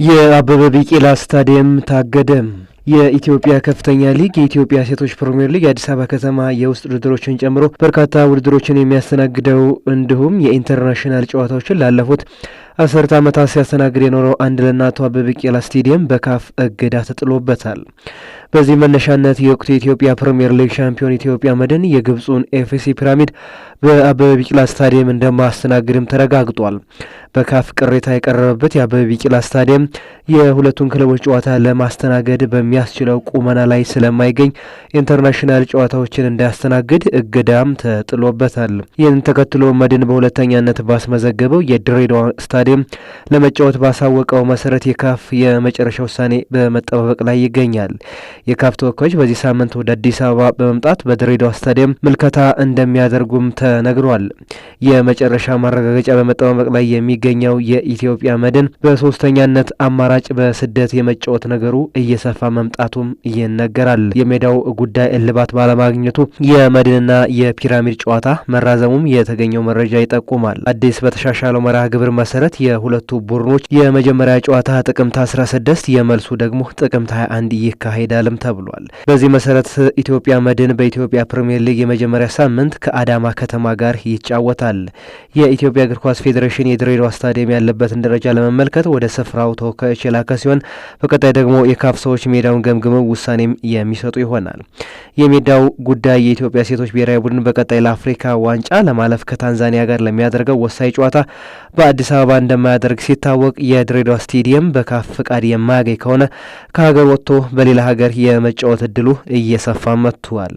የአበበ ቢቂላ ስታዲየም ታገደ። የኢትዮጵያ ከፍተኛ ሊግ፣ የኢትዮጵያ ሴቶች ፕሪሚየር ሊግ፣ የአዲስ አበባ ከተማ የውስጥ ውድድሮችን ጨምሮ በርካታ ውድድሮችን የሚያስተናግደው እንዲሁም የኢንተርናሽናል ጨዋታዎችን ላለፉት 10 ዓመታት ሲያስተናግድ የኖረው አንድ ለእናቱ አበበ ቢቂላ ስታዲየም በካፍ እገዳ ተጥሎበታል። በዚህ መነሻነት የወቅቱ የኢትዮጵያ ፕሪሚየር ሊግ ሻምፒዮን ኢትዮጵያ መድን የግብፁን ኤፍሲ ፒራሚድ በአበበ ቢቂላ ስታዲየም እንደማያስተናግድም ተረጋግጧል። በካፍ ቅሬታ የቀረበበት የአበበ ቢቂላ ስታዲየም የሁለቱን ክለቦች ጨዋታ ለማስተናገድ በሚያስችለው ቁመና ላይ ስለማይገኝ ኢንተርናሽናል ጨዋታዎችን እንዳያስተናግድ እገዳም ተጥሎበታል። ይህን ተከትሎ መድን በሁለተኛነት ባስመዘገበው የድሬዳዋ ስታዲየም ለመጫወት ባሳወቀው መሰረት የካፍ የመጨረሻ ውሳኔ በመጠባበቅ ላይ ይገኛል። የካፍ ተወካዮች በዚህ ሳምንት ወደ አዲስ አበባ በመምጣት በድሬዳዋ ስታዲየም ምልከታ እንደሚያደርጉም ተነግሯል። የመጨረሻ ማረጋገጫ በመጠባበቅ ላይ የሚገኘው የኢትዮጵያ መድን በሶስተኛነት አማራጭ በስደት የመጫወት ነገሩ እየሰፋ መምጣቱም ይነገራል። የሜዳው ጉዳይ እልባት ባለማግኘቱ የመድንና የፒራሚድ ጨዋታ መራዘሙም የተገኘው መረጃ ይጠቁማል። አዲስ በተሻሻለው መርሃ ግብር መሰረት የሁለቱ ቡድኖች የመጀመሪያ ጨዋታ ጥቅምት 16 የመልሱ ደግሞ ጥቅምት 21 ይካሄዳልም ተብሏል። በዚህ መሰረት ኢትዮጵያ መድን በኢትዮጵያ ፕሪሚየር ሊግ የመጀመሪያ ሳምንት ከአዳማ ከተማ ጋር ይጫወታል። የኢትዮጵያ እግር ኳስ ፌዴሬሽን የድሬዳዋ ስታዲየም ያለበትን ደረጃ ለመመልከት ወደ ስፍራው ተወካዮች የላከ ሲሆን በቀጣይ ደግሞ የካፍ ሰዎች ሜዳውን ገምግመው ውሳኔም የሚሰጡ ይሆናል። የሜዳው ጉዳይ የኢትዮጵያ ሴቶች ብሔራዊ ቡድን በቀጣይ ለአፍሪካ ዋንጫ ለማለፍ ከታንዛኒያ ጋር ለሚያደርገው ወሳኝ ጨዋታ በአዲስ አበባ እንደማያደርግ ሲታወቅ የድሬዳዋ ስቴዲየም በካፍ ፍቃድ የማያገኝ ከሆነ ከሀገር ወጥቶ በሌላ ሀገር የመጫወት እድሉ እየሰፋ መጥቷል።